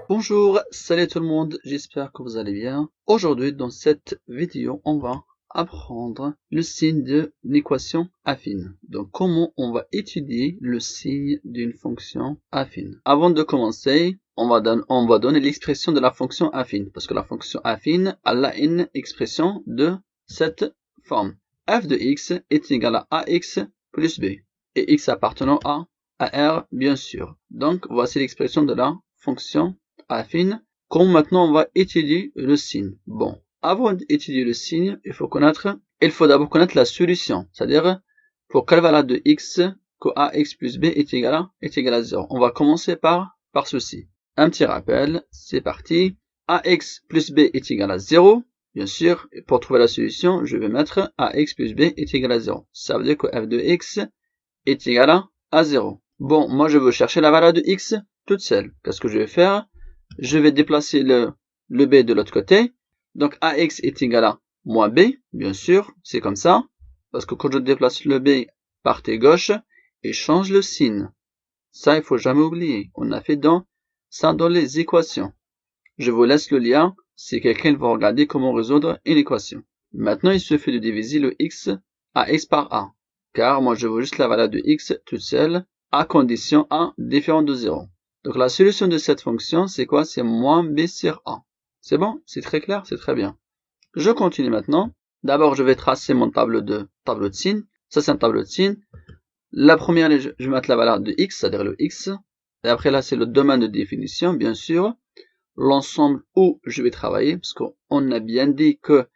Bonjour, salut tout le monde, j'espère que vous allez bien. Aujourd'hui, dans cette vidéo, on va apprendre le signe de l'équation affine. Donc, comment on va étudier le signe d'une fonction affine. Avant de commencer, on va donner l'expression de la fonction affine, parce que la fonction affine, elle a une expression de cette forme. F de x est égal à ax plus b, et x appartenant à R, bien sûr. Donc, voici l'expression de la fonction affine. Comme maintenant on va étudier le signe. Bon, avant d'étudier le signe, il faut d'abord connaître la solution, c'est-à-dire pour quelle valeur de x que ax plus b est égal à 0. On va commencer par ceci. Un petit rappel, c'est parti. Ax plus b est égal à 0. Bien sûr, pour trouver la solution, je vais mettre ax plus b est égal à 0. Ça veut dire que f de x est égal à 0. Bon, moi je veux chercher la valeur de x toute seule. Qu'est-ce que je vais faire? Je vais déplacer le b de l'autre côté. Donc, ax est égal à moins b, bien sûr, c'est comme ça. Parce que quand je déplace le b partie gauche, et change le signe. Ça, il faut jamais oublier. On a fait ça dans les équations. Je vous laisse le lien si quelqu'un va regarder comment résoudre une équation. Maintenant, il suffit de diviser le x à x par a. Car moi, je veux juste la valeur de x toute seule, à condition a différent de 0. Donc la solution de cette fonction, c'est quoi? C'est moins b sur a. C'est bon? C'est très clair? C'est très bien. Je continue maintenant. D'abord, je vais tracer mon tableau de signes. Ça, c'est un tableau de signes. La première, je vais mettre la valeur de x, c'est-à-dire le x. Et après, là, c'est le domaine de définition, bien sûr. L'ensemble où je vais travailler, parce qu'on a bien dit que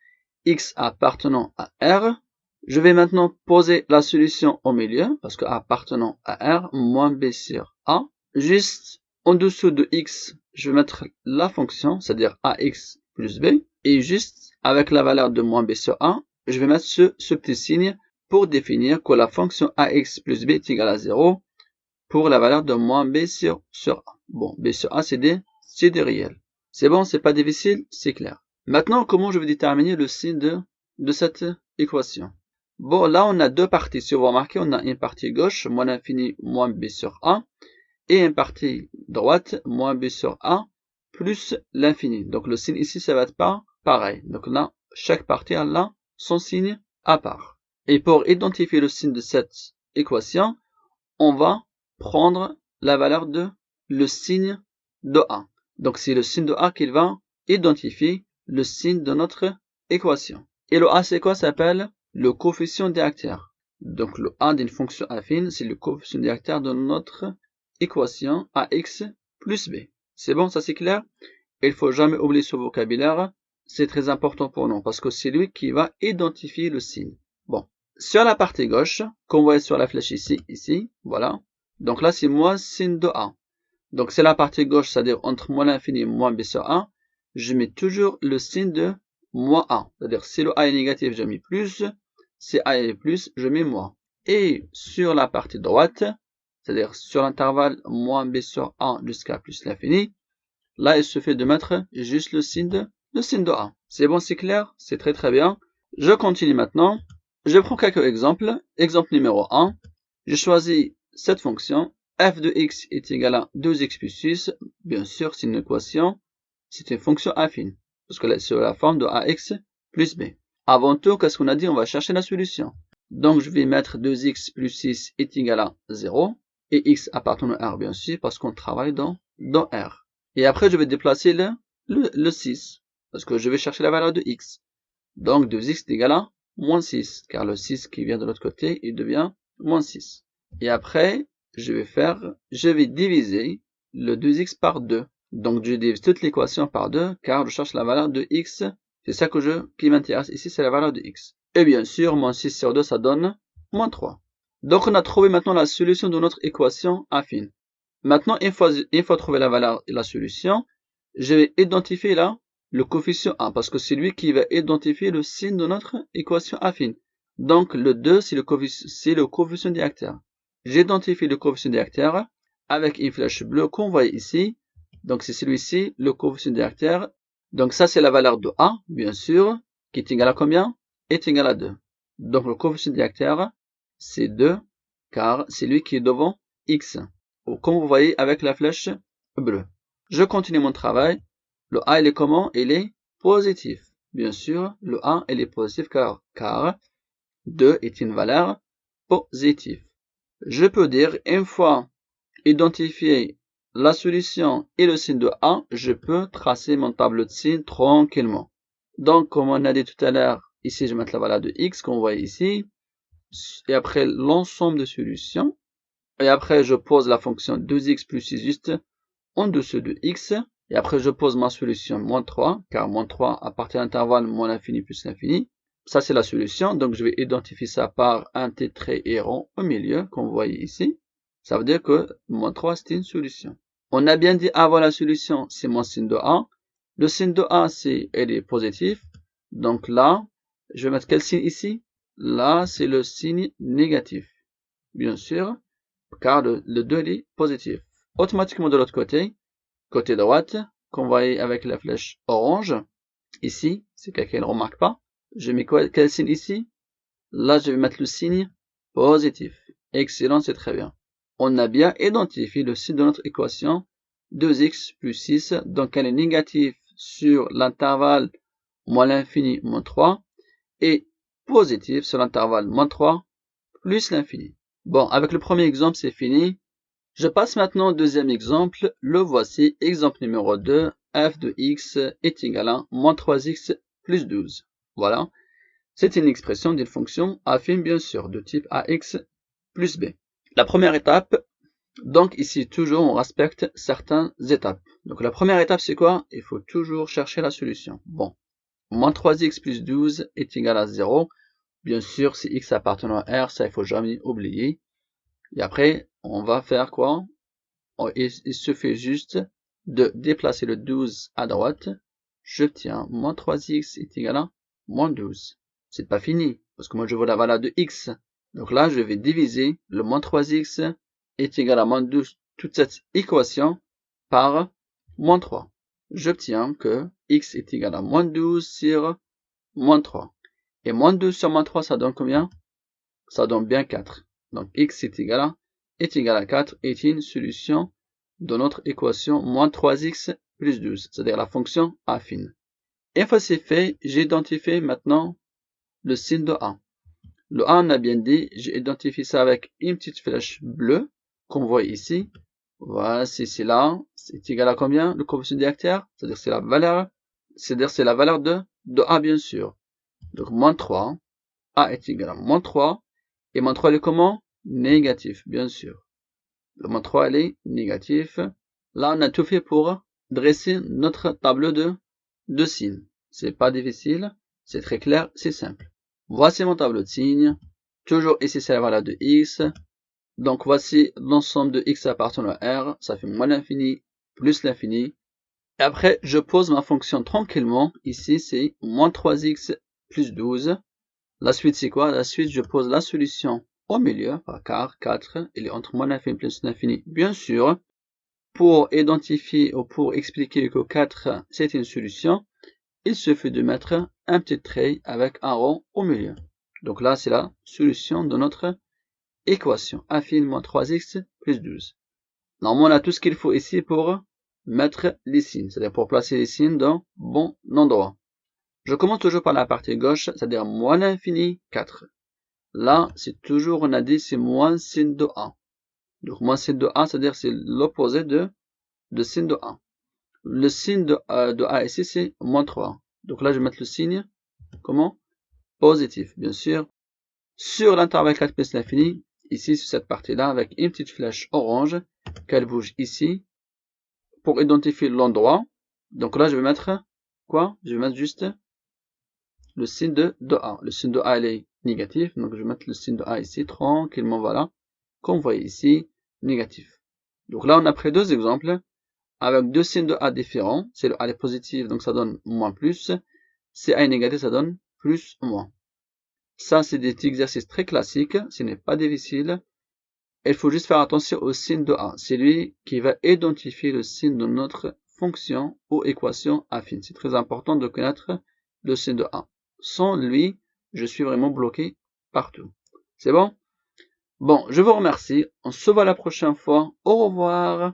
x appartenant à R. Je vais maintenant poser la solution au milieu, parce que appartenant à R, moins b sur a. Juste en dessous de x, je vais mettre la fonction, c'est-à-dire ax plus b. Et juste avec la valeur de moins b sur a, je vais mettre ce petit signe pour définir que la fonction ax plus b est égale à 0 pour la valeur de moins b sur a. Bon, b sur a, c'est des réels. C'est bon, c'est pas difficile, c'est clair. Maintenant, comment je vais déterminer le signe de cette équation? Bon, là, on a deux parties. Si vous remarquez, on a une partie gauche, moins l'infini, moins b sur a. Et une partie droite, moins b sur a, plus l'infini. Donc le signe ici, ça va être pas pareil. Donc là, chaque partie a là son signe à part. Et pour identifier le signe de cette équation, on va prendre la valeur de le signe de a. Donc c'est le signe de a qui va identifier le signe de notre équation. Et le a, c'est quoi? Ça s'appelle le coefficient directeur. Donc le a d'une fonction affine, c'est le coefficient directeur de notre équation ax plus b. C'est bon, ça c'est clair? Il faut jamais oublier ce vocabulaire. C'est très important pour nous parce que c'est lui qui va identifier le signe. Bon. Sur la partie gauche, qu'on voit sur la flèche ici, voilà. Donc là, c'est moins signe de a. Donc c'est la partie gauche, c'est-à-dire entre moins l'infini et moins b sur a. Je mets toujours le signe de moins a. C'est-à-dire si le a est négatif, je mets plus. Si a est plus, je mets moins. Et sur la partie droite, c'est-à-dire sur l'intervalle moins b sur a jusqu'à plus l'infini, là il suffit de mettre juste le signe de a. C'est bon, c'est clair? C'est très très bien. Je continue maintenant. Je prends quelques exemples. Exemple numéro 1. Je choisis cette fonction. F de x est égal à 2x plus 6. Bien sûr, c'est une équation. C'est une fonction affine. Parce que là, c'est la forme de ax plus b. Avant tout, qu'est-ce qu'on a dit? On va chercher la solution. Donc, je vais mettre 2x plus 6 est égal à 0. Et x appartenant à R, bien sûr, parce qu'on travaille dans R. Et après, je vais déplacer le 6, parce que je vais chercher la valeur de x. Donc, 2x est égal à moins 6, car le 6 qui vient de l'autre côté, il devient moins 6. Et après, je vais diviser le 2x par 2. Donc, je divise toute l'équation par 2, car je cherche la valeur de x. C'est ça qui m'intéresse ici, c'est la valeur de x. Et bien sûr, moins 6 sur 2, ça donne moins 3. Donc, on a trouvé maintenant la solution de notre équation affine. Maintenant, une fois trouvé la valeur et la solution, je vais identifier là le coefficient a, parce que c'est lui qui va identifier le signe de notre équation affine. Donc, le 2, c'est le coefficient directeur. J'identifie le coefficient directeur avec une flèche bleue qu'on voit ici. Donc, c'est celui-ci, le coefficient directeur. Donc, ça, c'est la valeur de a, bien sûr, qui est égale à combien? Est égale à 2. Donc, le coefficient directeur, c'est 2. car c'est lui qui est devant x, ou comme vous voyez avec la flèche bleue. Je continue mon travail. Le A, il est comment? Il est positif. Bien sûr, le A, il est positif car 2 est une valeur positive. Je peux dire, une fois identifié la solution et le signe de A, je peux tracer mon tableau de signes tranquillement. Donc, comme on a dit tout à l'heure, ici, je vais mettre la valeur de x qu'on voit ici, et après l'ensemble de solutions, et après, je pose la fonction 2x plus 6 juste en dessous de x, et après, je pose ma solution moins 3, car moins 3 à partir de l'intervalle moins l'infini plus l'infini. Ça, c'est la solution, donc je vais identifier ça par un petit trait et rond au milieu, comme vous voyez ici. Ça veut dire que moins 3, c'est une solution. On a bien dit avant la solution, c'est mon signe de A. Le signe de A, elle est positif. Donc là, je vais mettre quel signe ici? Là, c'est le signe négatif. Bien sûr, car le 2 est positif. Automatiquement de l'autre côté droite, qu'on voit avec la flèche orange, ici, c'est quelqu'un ne remarque pas. Je mets quel signe ici? Là, je vais mettre le signe positif. Excellent, c'est très bien. On a bien identifié le signe de notre équation 2x plus 6, donc elle est négative sur l'intervalle moins l'infini moins 3 et positive sur l'intervalle moins 3 plus l'infini. Bon, avec le premier exemple, c'est fini. Je passe maintenant au deuxième exemple. Le voici, exemple numéro 2, f de x est égal à moins 3x plus 12. Voilà. C'est une expression d'une fonction affine, bien sûr, de type ax plus b. La première étape, donc ici, toujours, on respecte certaines étapes. Donc la première étape, c'est quoi? Il faut toujours chercher la solution. Bon, moins 3x plus 12 est égal à 0. Bien sûr, si x appartient à R, ça, il faut jamais oublier. Et après, on va faire quoi? Il suffit juste de déplacer le 12 à droite. J'obtiens moins 3x est égal à moins 12. C'est pas fini, parce que moi je veux la valeur de x. Donc là, je vais diviser le moins 3x est égal à moins 12, toute cette équation, par moins 3. J'obtiens que x est égal à moins 12 sur moins 3. Et moins 12 sur moins 3, ça donne combien? Ça donne bien 4. Donc x est égal à 4 est une solution de notre équation moins 3x plus 12, c'est-à-dire la fonction affine. Une fois c'est fait, j'ai identifié maintenant le signe de A. Le A, on a bien dit, j'ai identifié ça avec une petite flèche bleue, qu'on voit ici. Voici, c'est là, c'est égal à combien? Le coefficient directeur, c'est-à-dire c'est la valeur de A, bien sûr. Donc, moins 3, A est égal à moins 3, et moins 3, il est comment? Négatif, bien sûr. Le moins 3, elle est négatif. Là, on a tout fait pour dresser notre tableau de signes. C'est pas difficile, c'est très clair, c'est simple. Voici mon tableau de signes. Toujours ici, c'est la valeur de x. Donc, voici l'ensemble de x appartenant à R. Ça fait moins l'infini plus l'infini. Et après, je pose ma fonction tranquillement. Ici, c'est moins 3x plus 12. La suite, c'est quoi? La suite, je pose la solution au milieu, car 4, il est entre moins l'infini plus l'infini. Bien sûr, pour identifier ou pour expliquer que 4, c'est une solution, il suffit de mettre un petit trait avec un rond au milieu. Donc là, c'est la solution de notre équation. Affine moins 3x plus 12. Normalement, on a tout ce qu'il faut ici pour mettre les signes, c'est-à-dire pour placer les signes dans bon endroit. Je commence toujours par la partie gauche, c'est-à-dire moins l'infini 4. Là, c'est toujours, on a dit, c'est moins signe de A. Donc, moins signe de A, c'est-à-dire c'est l'opposé de signe de A. Le signe de A ici, c'est moins 3. Donc là, je vais mettre le signe, comment? Positif, bien sûr. Sur l'intervalle 4 plus l'infini, ici, sur cette partie-là, avec une petite flèche orange, qu'elle bouge ici, pour identifier l'endroit. Donc là, je vais mettre quoi? Je vais mettre juste le signe de A. Le signe de A, il est négatif, donc je vais mettre le signe de A ici, tranquillement, voilà. Comme vous voyez ici, négatif. Donc là, on a pris deux exemples, avec deux signes de A différents. C'est le A est positif, donc ça donne moins plus. Si A est négatif, ça donne plus moins. Ça, c'est des exercices très classiques, ce n'est pas difficile. Il faut juste faire attention au signe de A. C'est lui qui va identifier le signe de notre fonction ou équation affine. C'est très important de connaître le signe de A. Sans lui, je suis vraiment bloqué partout. C'est bon? Bon, je vous remercie. On se voit la prochaine fois. Au revoir.